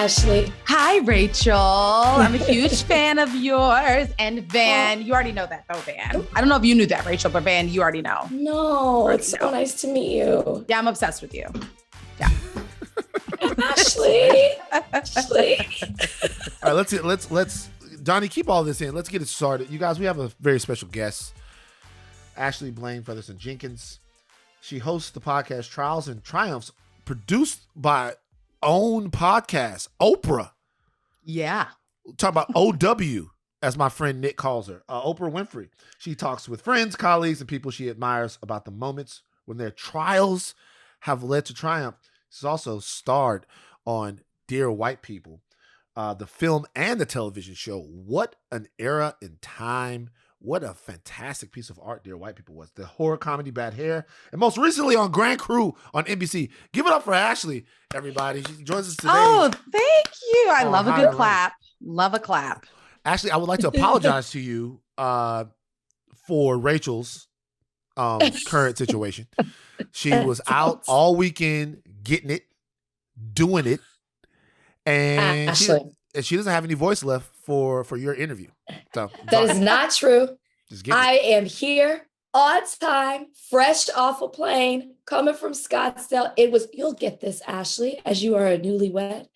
Ashley. Hi, Rachel. I'm a huge fan of yours. And Van, you already know that though, Van. I don't know if you knew that, Rachel, but Van, you already know. No, it's so nice to meet you. Yeah, I'm obsessed with you. Yeah. Ashley. All right, let's Donnie, keep all this in. Let's get it started. You guys, we have a very special guest, Ashley Blaine Featherson-Jenkins. She hosts the podcast Trials and Triumphs, produced by own podcast, Oprah. Yeah. Talk about OW, as my friend Nick calls her, Oprah Winfrey. She talks with friends, colleagues, and people she admires about the moments when their trials have led to triumph. She's also starred on Dear White People, the film and the television show. What an era in time. What a fantastic piece of art Dear White People was. The horror comedy Bad Hair. And most recently on Grand Crew on NBC. Give it up for Ashley, everybody. She joins us today. Oh, thank you. I love a good clap. Love a clap. Ashley, I would like to apologize to you for Rachel's current situation. She was out all weekend getting it, doing it. And she doesn't have any voice left for your interview. So that is not true. I am here on time, fresh off a plane, coming from Scottsdale. You'll get this, Ashley, as you are a newlywed.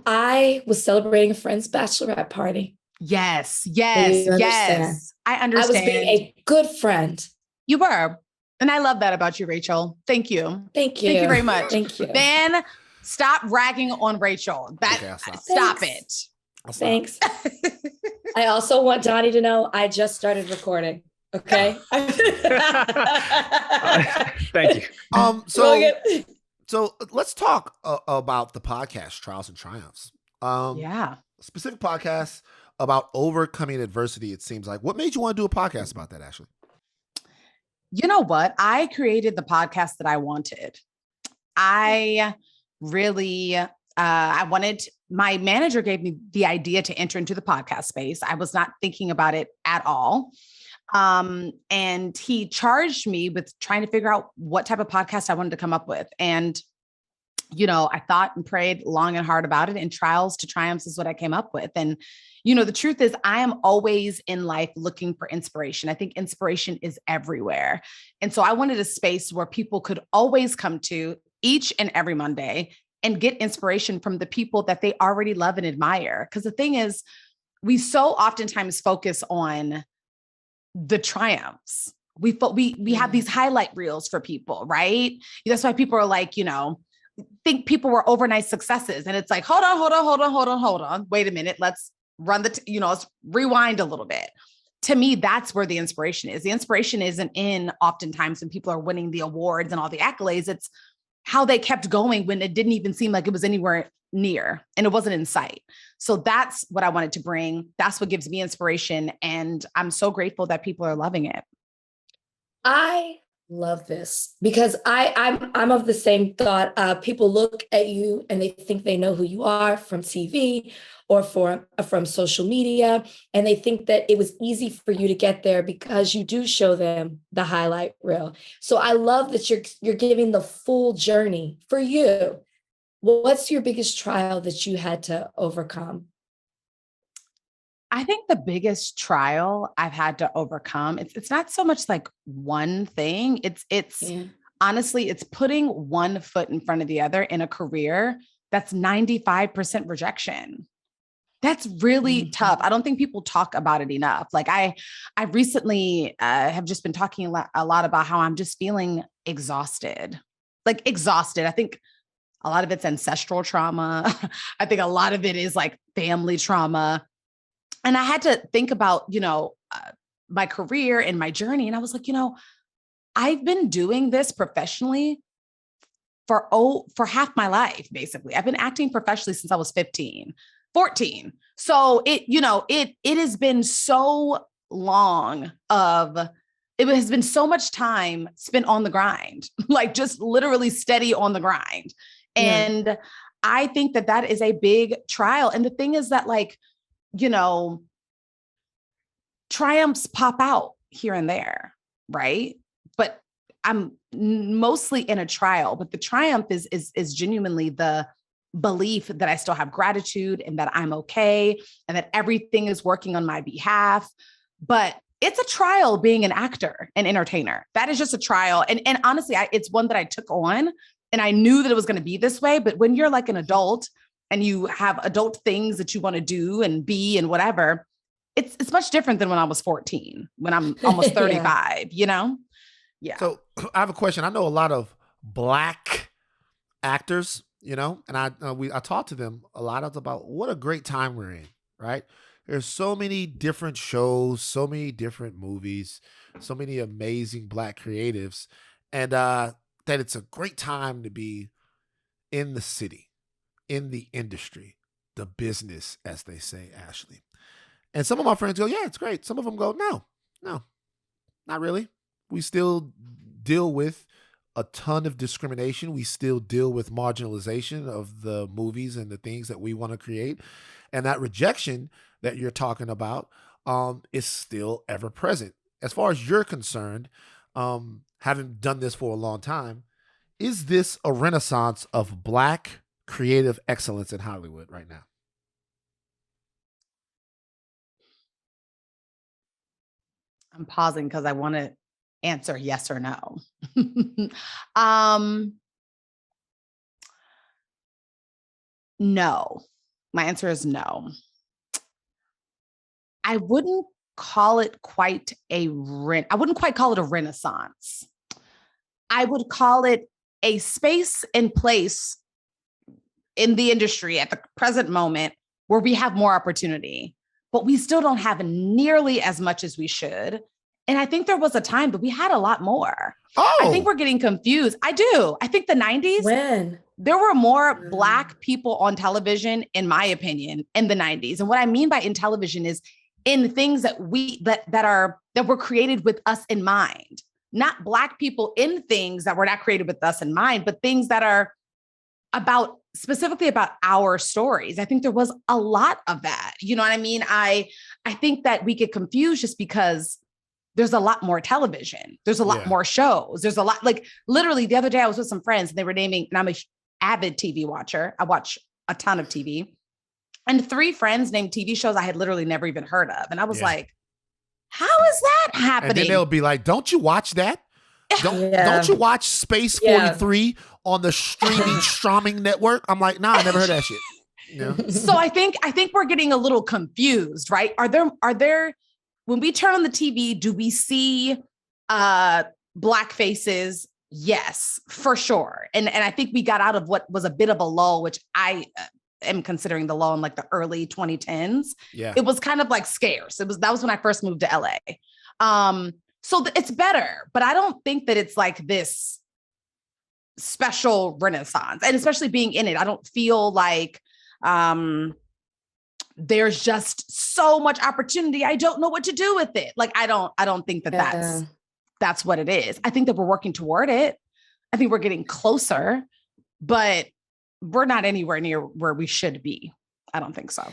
I was celebrating a friend's bachelorette party. Yes. I understand. I was being a good friend. You were. And I love that about you, Rachel. Thank you. Thank you. Thank you very much. Thank you. Van, stop ragging on Rachel. Stop it. Thanks. I also want Donnie to know I just started recording. Okay. Thank you. So let's talk about the podcast Trials and Triumphs. Specific podcast about overcoming adversity. It seems like. What made you want to do a podcast about that, Ashley? You know what? I created the podcast that I wanted. I wanted, my manager gave me the idea to enter into the podcast space. I was not thinking about it at all. And he charged me with trying to figure out what type of podcast I wanted to come up with. And, I thought and prayed long and hard about it, and Trials to Triumphs is what I came up with. And, the truth is I am always in life looking for inspiration. I think inspiration is everywhere. And so I wanted a space where people could always come to each and every Monday and get inspiration from the people that they already love and admire. Because the thing is, we so oftentimes focus on the triumphs. We have these highlight reels for people, right? That's why people are like, think people were overnight successes. And it's like, hold on. Wait a minute. Let's run let's rewind a little bit. To me, that's where the inspiration is. The inspiration isn't in oftentimes when people are winning the awards and all the accolades. It's how they kept going when it didn't even seem like it was anywhere near and it wasn't in sight. So that's what I wanted to bring. That's what gives me inspiration. And I'm so grateful that people are loving it. I love this because I'm of the same thought. People look at you and they think they know who you are from TV or from social media. And they think that it was easy for you to get there because you do show them the highlight reel. So I love that you're giving the full journey for you. What's your biggest trial that you had to overcome? I think the biggest trial I've had to overcome, it's not so much like one thing. Honestly, it's putting one foot in front of the other in a career that's 95% rejection. That's really tough. I don't think people talk about it enough. Like I recently have just been talking a lot about how I'm just feeling exhausted. I think a lot of it's ancestral trauma. I think a lot of it is like family trauma. And I had to think about, my career and my journey. And I was like, I've been doing this professionally for half my life, basically. I've been acting professionally since I was 14. So it has been so long it has been so much time spent on the grind, like just literally steady on the grind. Yeah. And I think that is a big trial. And the thing is that triumphs pop out here and there, right? But I'm mostly in a trial, but the triumph is genuinely the belief that I still have gratitude and that I'm okay and that everything is working on my behalf. But it's a trial being an actor and entertainer. That is just a trial. And honestly, it's one that I took on and I knew that it was going to be this way. But when you're like an adult and you have adult things that you want to do and be and whatever, it's much different than when I was 14, when I'm almost 35, you know? Yeah. So I have a question. I know a lot of Black actors, you know, and I talk to them a lot about what a great time we're in, right? There's so many different shows, so many different movies, so many amazing Black creatives, and that it's a great time to be in the city, in the industry, the business, as they say, Ashley. And some of my friends go, yeah, it's great. Some of them go, no, not really. We still deal with a ton of discrimination. We still deal with marginalization of the movies and the things that we want to create. And that rejection that you're talking about is still ever present. As far as you're concerned, having done this for a long time, is this a renaissance of Black creative excellence in Hollywood right now? I'm pausing because I want to answer yes or no. No. My answer is no. I wouldn't call it quite I wouldn't quite call it a renaissance. I would call it a space and place in the industry at the present moment where we have more opportunity, but we still don't have nearly as much as we should. And I think there was a time that we had a lot more. Oh, I think we're getting confused. I do. I think the 90s, When? there were more Black people on television, in my opinion, in the 90s. And what I mean by in television is in things that were created with us in mind, not Black people in things that were not created with us in mind, but things that are specifically about our stories. I think there was a lot of that. You know what I mean? I think that we get confused just because there's a lot more television. There's a lot more shows. There's a lot, like literally the other day I was with some friends and they were naming, and I'm an avid TV watcher. I watch a ton of TV, and 3 friends named TV shows I had literally never even heard of. And I was like, how is that happening? And then they'll be like, don't you watch that? Don't you watch Space 43 on the streaming network? I'm like, nah, I never heard that shit. Yeah. So I think we're getting a little confused, right? Are there when we turn on the TV, do we see Black faces? Yes, for sure. And I think we got out of what was a bit of a lull, which I am considering the lull in like the early 2010s. Yeah. It was kind of like scarce. That was when I first moved to LA. So it's better, but I don't think that it's like this special renaissance. And especially being in it, I don't feel like there's just so much opportunity. I don't know what to do with it. Like, I don't think that that's what it is. I think that we're working toward it. I think we're getting closer, but we're not anywhere near where we should be. I don't think so.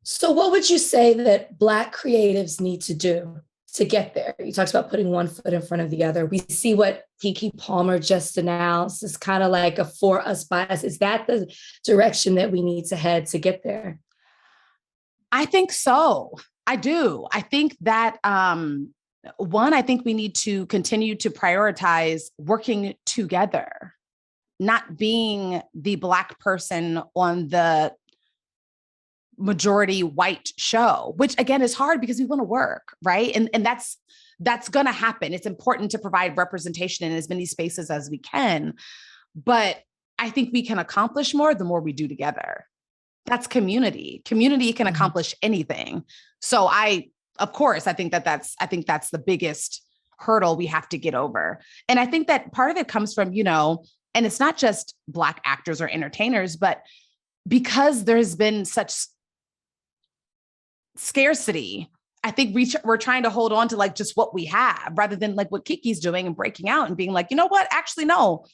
So what would you say that Black creatives need to do to get there? You talked about putting one foot in front of the other. We see what Keke Palmer just announced. It's kind of like a for us by us. Is that the direction that we need to head to get there? I think so. I do. I think that, I think we need to continue to prioritize working together, not being the Black person on the majority white show, which again is hard because we want to work, right? And that's going to happen. It's important to provide representation in as many spaces as we can, but I think we can accomplish more the more we do together. That's community. Community can accomplish anything. So of course, I think that's the biggest hurdle we have to get over. And I think that part of it comes from, and it's not just Black actors or entertainers, but because there's been such scarcity, I think we're trying to hold on to like just what we have rather than like what Keke's doing and breaking out and being like, you know what, actually, no,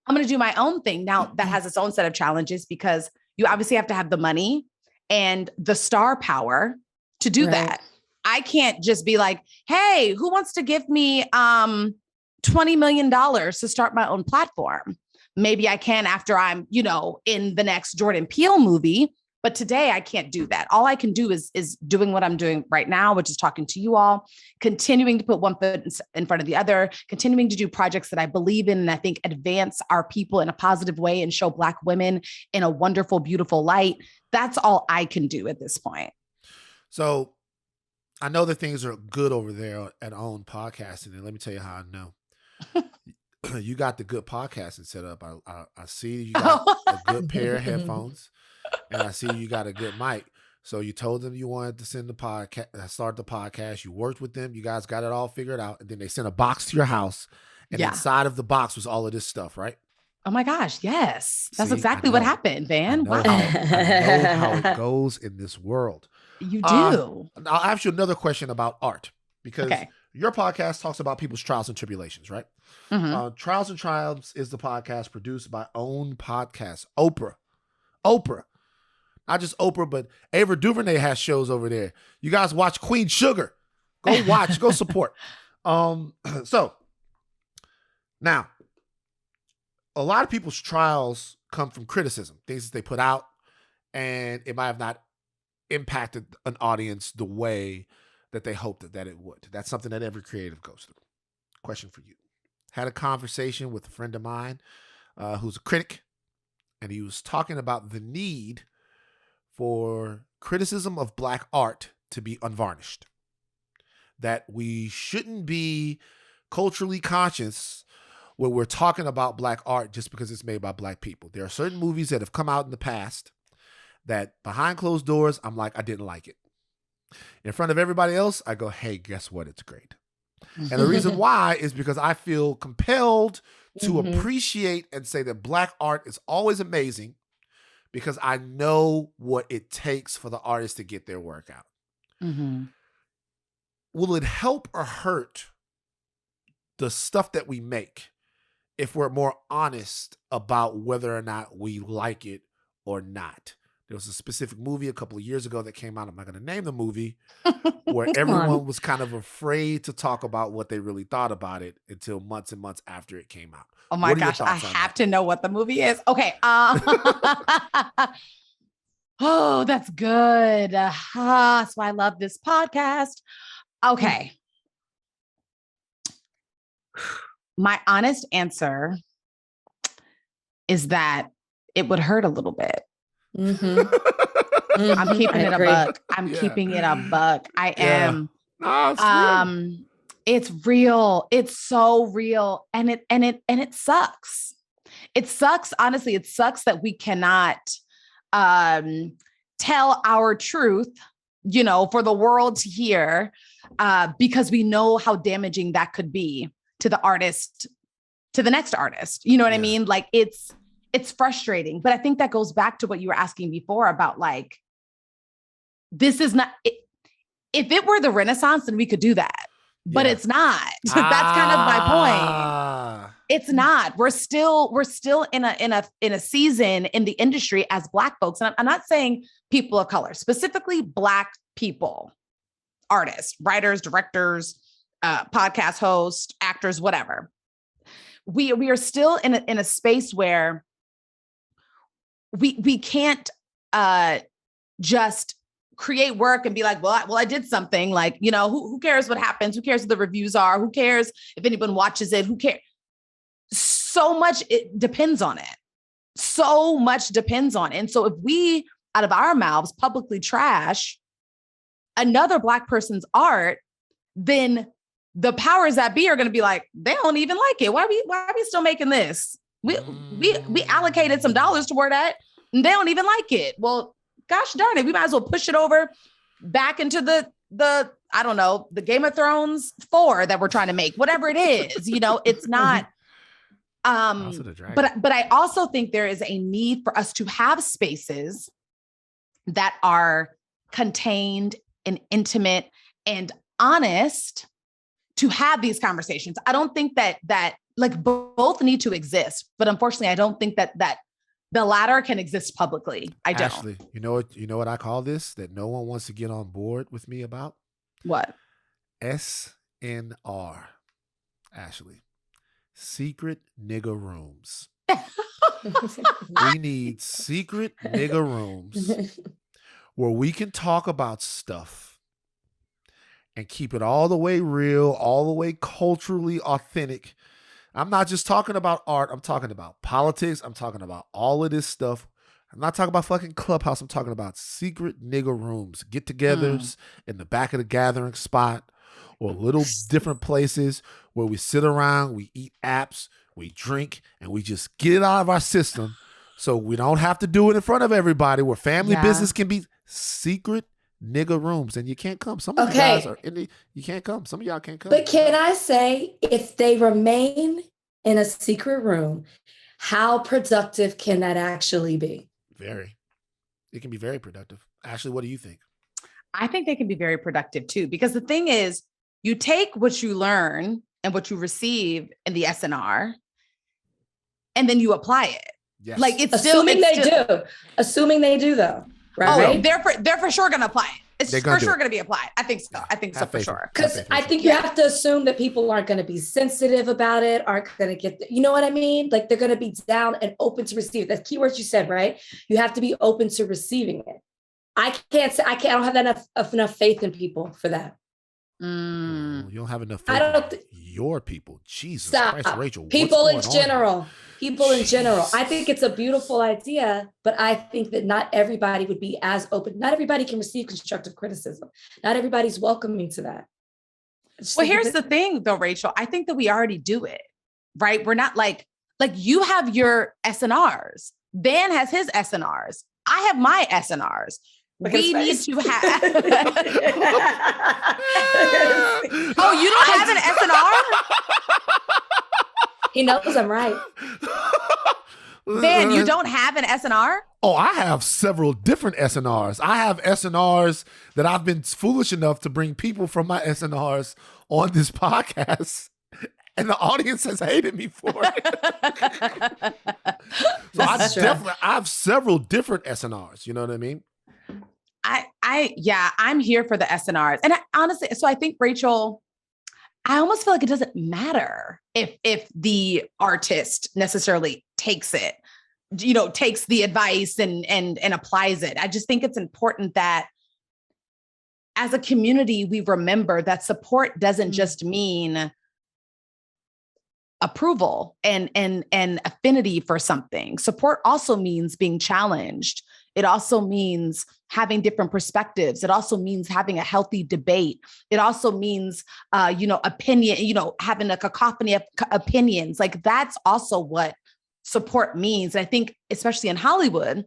I'm going to do my own thing. Now that has its own set of challenges because you obviously have to have the money and the star power to do that. I can't just be like, hey, who wants to give me $20 million to start my own platform? Maybe I can after I'm, in the next Jordan Peele movie. But today I can't do that. All I can do is doing what I'm doing right now, which is talking to you all, continuing to put one foot in front of the other, continuing to do projects that I believe in and I think advance our people in a positive way and show Black women in a wonderful, beautiful light. That's all I can do at this point. So I know that things are good over there at OWN Podcasting, and let me tell you how I know. You got the good podcasting set up. I see you got a good pair of headphones, and I see you got a good mic. So you told them you wanted to start the podcast. You worked with them. You guys got it all figured out, and then they sent a box to your house, and inside of the box was all of this stuff, right? Oh my gosh, yes. That's exactly what happened, Van. Wow. I know how it goes in this world. You do. I'll ask you another question about art, because your podcast talks about people's trials and tribulations, right? Mm-hmm. Trials and Triumphs is the podcast produced by OWN Podcast. Oprah. Not just Oprah, but Ava DuVernay has shows over there. You guys watch Queen Sugar. Go watch, go support. So now, a lot of people's trials come from criticism, things that they put out, and it might have not impacted an audience the way that they hoped that it would. That's something that every creative goes through. Question for you. Had a conversation with a friend of mine who's a critic, and he was talking about the need for criticism of Black art to be unvarnished. That we shouldn't be culturally conscious when we're talking about Black art just because it's made by Black people. There are certain movies that have come out in the past that behind closed doors, I'm like, I didn't like it. In front of everybody else, I go, hey, guess what? It's great. And the reason why is because I feel compelled to appreciate and say that Black art is always amazing, because I know what it takes for the artist to get their work out. Mm-hmm. Will it help or hurt the stuff that we make if we're more honest about whether or not we like it or not? There was a specific movie a couple of years ago that came out. I'm not going to name the movie, where everyone was kind of afraid to talk about what they really thought about it until months and months after it came out. Oh my gosh, I have to know what the movie is. Okay. Oh, that's good. That's why I love this podcast. Okay. My honest answer is that it would hurt a little bit. Mm-hmm. I'm keeping it a buck. I'm keeping it a buck. I am. It's real. It's so real. And it sucks. It sucks. Honestly, it sucks that we cannot tell our truth, for the world to hear, because we know how damaging that could be to the artist, to the next artist. You know what I mean? Like it's frustrating, but I think that goes back to what you were asking before about like, this is not, if it were the Renaissance, then we could do that, but it's not. That's kind of my point. It's not. We're still in a season in the industry as Black folks. And I'm not saying people of color, specifically Black people, artists, writers, directors, podcast hosts, actors, whatever. We are still in a space where we can't just create work and be like, well, I did something. Like, who cares what happens? Who cares what the reviews are? Who cares if anyone watches it? Who cares? So much it depends on it. So much depends on it. And so if we, out of our mouths, publicly trash another Black person's art, then the powers that be are going to be like, they don't even like it. Why are we still making this? We allocated some dollars toward that and they don't even like it. Well, gosh darn it. We might as well push it over back into the I don't know, the Game of Thrones 4 that we're trying to make, whatever it is, it's not. But I also think there is a need for us to have spaces that are contained and intimate and honest to have these conversations. I don't think that like both need to exist, but unfortunately, I don't think that the latter can exist publicly. I don't. Ashley, you know what I call this that no one wants to get on board with me about? What? SNR, Ashley. Secret nigga rooms. We need secret nigga rooms where we can talk about stuff and keep it all the way real, all the way culturally authentic. I'm not just talking about art. I'm talking about politics. I'm talking about all of this stuff. I'm not talking about fucking Clubhouse. I'm talking about secret nigga rooms, get-togethers in the back of the gathering spot or little different places where we sit around, we eat apps, we drink, and we just get it out of our system so we don't have to do it in front of everybody, where family business can be secret nigga rooms. And you can't come. Some of you guys are in the, you can't come. Some of y'all can't come. But can I say, if they remain in a secret room, how productive can that actually be? Very. It can be very productive. Ashley, what do you think? I think they can be very productive too, because the thing is, you take what you learn and what you receive in the SNR, and then you apply it. Yes. Like it's Assuming still, they do. Assuming they do, though. Right? They're for sure going to apply it. It's for sure it. going to be applied. I think so. I think so for sure. Because I think you have to assume that people aren't going to be sensitive about it, aren't going to get, you know what I mean? Like they're going to be down and open to receive. That's keywords you said, right? You have to be open to receiving it. I don't have enough faith in people for that. You don't have enough faith in your people. Jesus Christ, Rachel. People in general. People in general. I think it's a beautiful idea, but I think that not everybody would be as open. Not everybody can receive constructive criticism. Not everybody's welcoming to that. Well, here's the thing though, Rachel. I think that we already do it, right? We're not like you have your SNRs. Van has his SNRs. I have my SNRs. We need to have. Oh, you don't have an SNR? He knows I'm right. Van, you don't have an SNR? Oh, I have several different SNRs. I have SNRs that I've been foolish enough to bring people from my SNRs on this podcast, and the audience has hated me for it. So I have several different SNRs. You know what I mean? I'm here for the SNRs. And honestly, so I think, Rachel, I almost feel like it doesn't matter if the artist necessarily takes it, takes the advice and applies it. I just think it's important that as a community, we remember that support doesn't just mean approval and affinity for something. Support also means being challenged. It also means having different perspectives. It also means having a healthy debate. It also means, opinion, having a cacophony of opinions. Like that's also what support means. And I think, especially in Hollywood,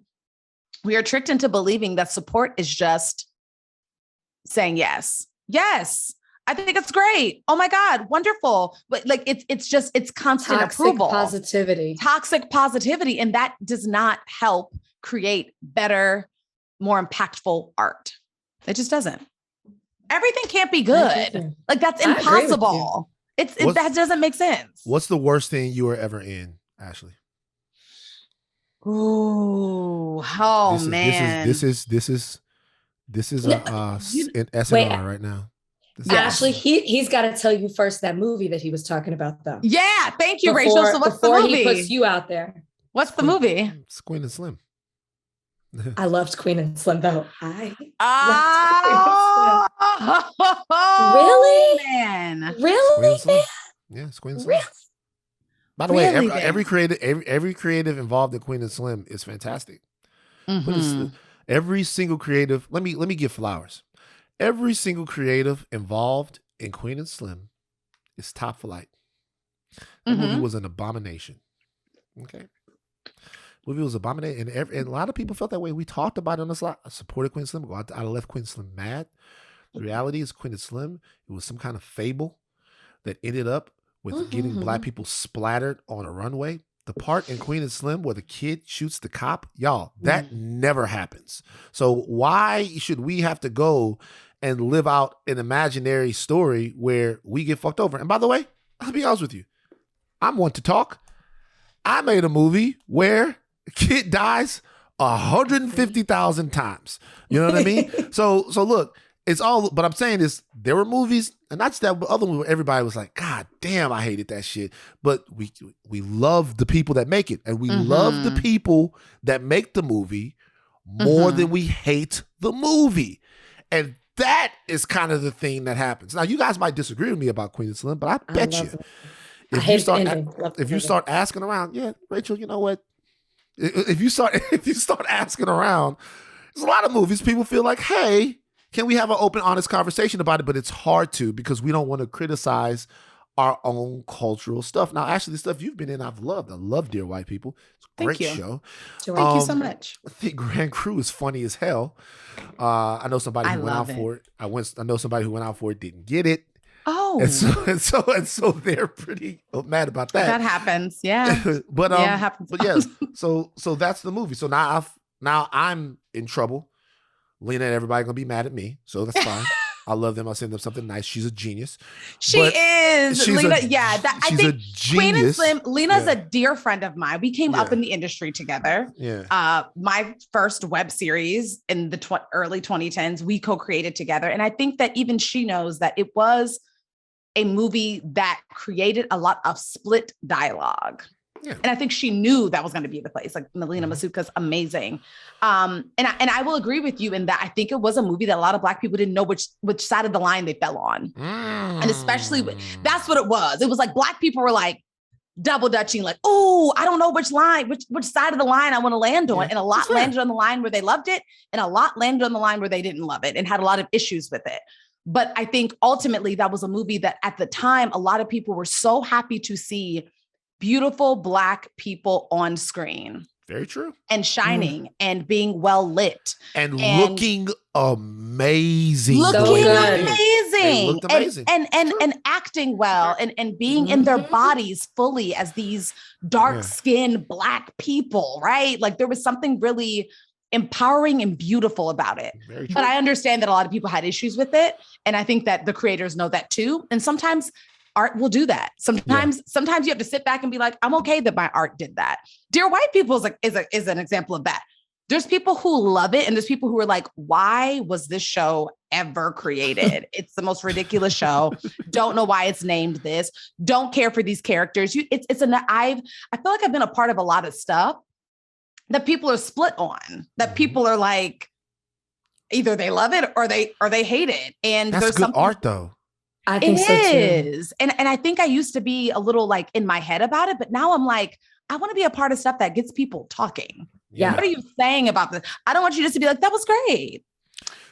we are tricked into believing that support is just saying yes. Yes. I think it's great. Oh my God, wonderful. But like, it's constant approval. Toxic positivity. And that does not help create better, more impactful art. It just doesn't. Everything can't be good. Like that's impossible. That doesn't make sense. What's the worst thing you were ever in, Ashley? Oh man. This is an SNR right now. Ashley, he's got to tell you first that movie that he was talking about, though. Yeah, thank you, Rachel. So what's the movie? He puts you out there. What's the movie? It's Queen and Slim. I loved Queen and Slim, though. Really? Man. Really? Yeah, it's Queen and Slim. Really? By the way, every creative involved in Queen and Slim is fantastic. Mm-hmm. Every single creative. Let me give flowers. Every single creative involved in Queen and Slim is top flight. That movie was an abomination. Okay. Movie was abomination. And a lot of people felt that way. We talked about it on this lot. I supported Queen and Slim. I left Queen and Slim mad. The reality is Queen and Slim, it was some kind of fable that ended up with getting Black people splattered on a runway. The part in Queen and Slim where the kid shoots the cop, y'all, that never happens. So why should we have to go and live out an imaginary story where we get fucked over? And by the way, I'll be honest with you. I'm one to talk. I made a movie where a kid dies 150,000 times. You know what I mean? So look, it's all, but I'm saying is there were movies, and not just that, but other movies where everybody was like, God damn, I hated that shit. But we love the people that make it, and we love the people that make the movie more than we hate the movie. And that is kind of the thing that happens. Now, you guys might disagree with me about Queen and Slim, but I bet you, if you start asking around, yeah, Rachel, you know what? If you start asking around, there's a lot of movies people feel like, hey, can we have an open, honest conversation about it? But it's hard to, because we don't want to criticize our own cultural stuff. Now, actually, the stuff you've been in, I've loved. I love Dear White People. It's a great show. Thank you so much. I think Grand Crew is funny as hell. I know somebody who went out for it. I know somebody who went out for it, didn't get it. Oh, and so they're pretty mad about that. That happens, yeah. But yeah, it happens. But yeah, so that's the movie. So now I'm in trouble. Lena and everybody gonna be mad at me, so that's fine. I love them. I'll send them something nice. She's a genius. She is. Lena, I think Queen and Slim, Lena's a dear friend of mine. We came up in the industry together. Yeah. My first web series in the early 2010s, we co-created together. And I think that even she knows that it was a movie that created a lot of split dialogue. Yeah. And I think she knew that was going to be the place. Like Melina Masuka's amazing. And I will agree with you in that I think it was a movie that a lot of Black people didn't know which side of the line they fell on. And especially that's what it was. It was like Black people were like double dutching, like, oh, I don't know which side of the line I want to land on. And a lot landed on the line where they loved it. And a lot landed on the line where they didn't love it and had a lot of issues with it. But I think ultimately that was a movie that at the time, a lot of people were so happy to see beautiful Black people on screen. Very true. And shining and being well lit. And looking amazing. Looking amazing. Looked amazing. And acting well and being in their bodies fully as these dark-skinned Black people, right? Like there was something really empowering and beautiful about it. But I understand that a lot of people had issues with it. And I think that the creators know that too. And sometimes art will do that. Sometimes you have to sit back and be like, I'm okay that my art did that. Dear White People is an example of that. There's people who love it. And there's people who are like, why was this show ever created? It's the most ridiculous show. Don't know why it's named this. Don't care for these characters. I feel like I've been a part of a lot of stuff that people are split on, that people are like, either they love it or they hate it. And that's there's good art though. I think so too. And I think I used to be a little like in my head about it, but now I'm like, I want to be a part of stuff that gets people talking. Yeah. What are you saying about this? I don't want you just to be like, that was great.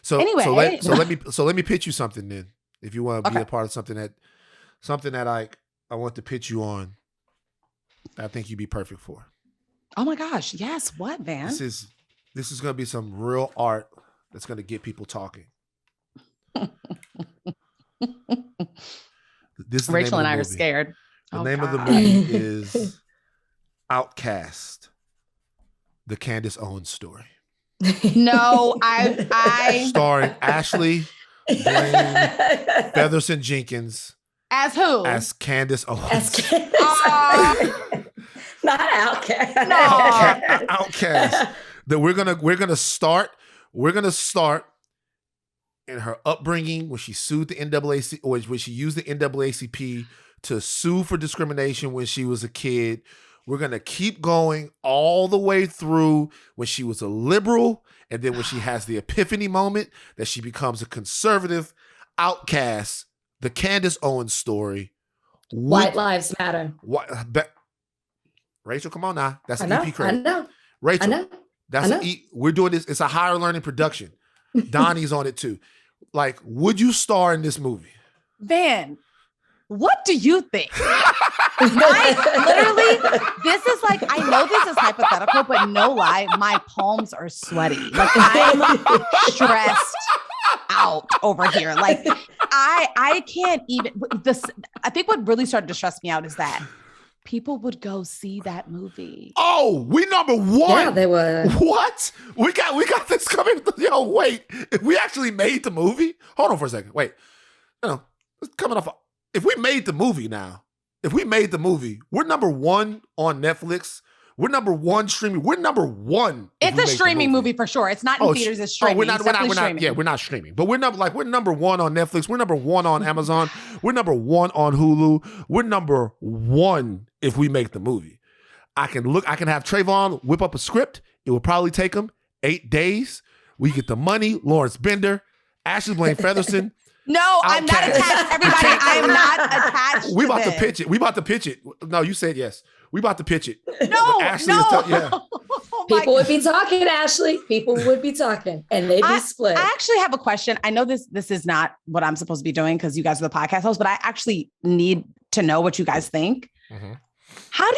So anyway, let me pitch you something then. If you want to be a part of something that I want to pitch you on, I think you'd be perfect for. Oh my gosh. Yes. What, Van? This is going to be some real art that's going to get people talking. Rachel and I are scared. The name of the movie is Outcast, the Candace Owens story. No, I starring Ashley Blaine Featherson-Jenkins. As who? As Candace Owens. Not Outcast. No. Outcast. That we're gonna start in her upbringing when she sued the NAACP, or when she used the NAACP to sue for discrimination when she was a kid. We're going to keep going all the way through when she was a liberal, and then when she has the epiphany moment that she becomes a conservative. Outcast, the Candace Owens story. White Lives Matter. Rachel, come on now. That's an EP credit. I know. Rachel, we're doing this. It's a higher learning production. Donnie's on it too. Like, would you star in this movie? Van, what do you think? Literally, this is like, I know this is hypothetical, but no lie, my palms are sweaty. Like I'm stressed out over here. Like I can't even I think what really started to stress me out is that people would go see that movie. Oh, we number one. Yeah, they would. What? We got this coming. Yo, wait. If we actually made the movie, hold on for a second. Wait. It's coming off. If we made the movie, we're number one on Netflix We're number one streaming. We're number one. It's a streaming movie for sure. It's not in theaters. It's streaming. We're not streaming. Yeah, we're not streaming. But we're number one on Netflix. We're number one on Amazon. We're number one on Hulu. We're number one if we make the movie. I can have Trayvon whip up a script. It will probably take him 8 days. We get the money. Lawrence Bender, Ashley Blaine Featherson. No, I'm not attached. Everybody, I am not attached. We about to pitch it. We about to pitch it. No, you said yes. We about to pitch it. No, Ashley no. Oh people would be talking, Ashley. People would be talking, and they'd be split. I actually have a question. I know this is not what I'm supposed to be doing because you guys are the podcast hosts, but I actually need to know what you guys think. Mm-hmm. How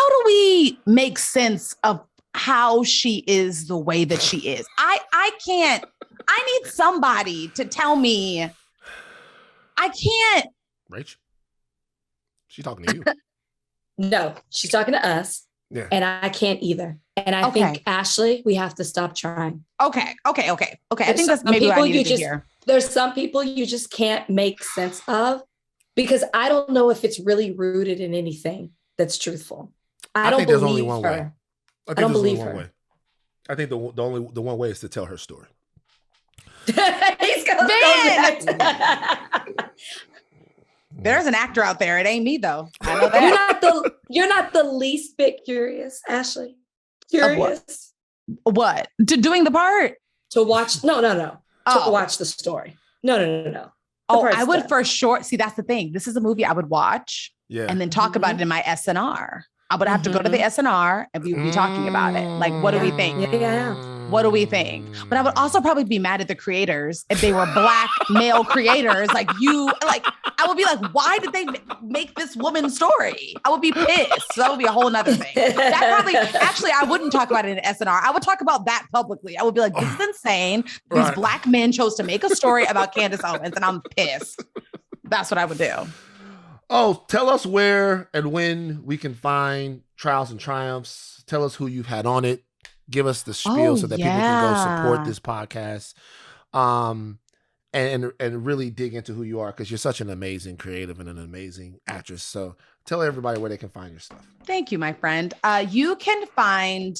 do we make sense of how she is the way that she is? I can't. I need somebody to tell me. I can't. Rach, she's talking to you. No, she's talking to us. Yeah. And I can't either. And I think, Ashley, we have to stop trying. Okay. I think that's maybe what I needed to hear. There's some people you just can't make sense of because I don't know if it's really rooted in anything that's truthful. I don't think there's only one way. I don't believe her. I think the one way is to tell her story. He's going There's an actor out there. It ain't me though. I know that. You're not the least bit curious, Ashley. Curious. What? To doing the part? To watch? No. To watch the story. No. I would for sure. See, that's the thing. This is a movie I would watch and then talk about it in my SNR. I would have to go to the SNR and we would be talking about it. Like, what do we think? Yeah. What do we think? But I would also probably be mad at the creators if they were Black male creators. I would be like, why did they make this woman's story? I would be pissed. So that would be a whole nother thing. Actually, I wouldn't talk about it in SNR. I would talk about that publicly. I would be like, this is insane. These Black men chose to make a story about Candace Owens and I'm pissed. That's what I would do. Oh, tell us where and when we can find Trials and Triumphs. Tell us who you've had on it. Give us the spiel so that people can go support this podcast. And really dig into who you are because you're such an amazing creative and an amazing actress. So tell everybody where they can find your stuff. Thank you, my friend. You can find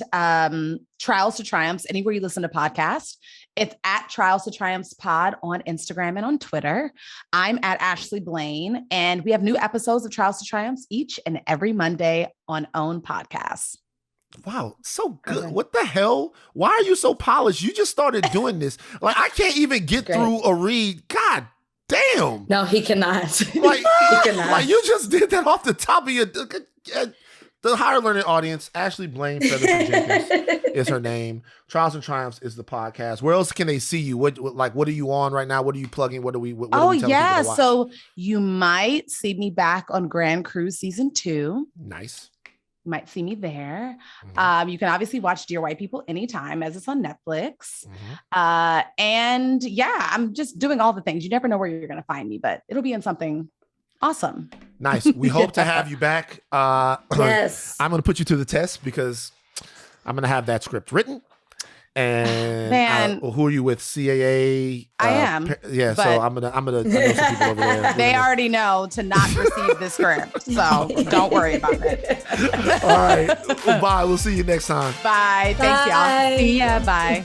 Trials to Triumphs anywhere you listen to podcasts. It's at Trials to Triumphs Pod on Instagram and on Twitter. I'm at Ashley Blaine, and we have new episodes of Trials to Triumphs each and every Monday on OWN Podcasts. Wow, so good. What the hell? Why are you so polished? You just started doing this. Like, I can't even get through a read. God damn. No, he cannot. Like, he cannot. Like, you just did that off the top of your... The higher learning audience, Ashley Blaine Featherson-Jenkins is her name. Trials and Triumphs is the podcast. Where else can they see you? What are you on right now? What are you plugging? What are we telling people to watch? So you might see me back on Grand Cruise Season 2. Nice. You might see me there. Mm-hmm. You can obviously watch Dear White People anytime as it's on Netflix. Mm-hmm. And yeah, I'm just doing all the things. You never know where you're going to find me, but it'll be in something awesome. Nice. We hope to have you back. Yes. I'm going to put you to the test because I'm going to have that script written. And who are you with? CAA? I am. So I'm gonna I know some people over there. They already know to not receive the script, so don't worry about it. All right. Bye. We'll see you next time. Bye. Thanks, y'all. See ya. Bye.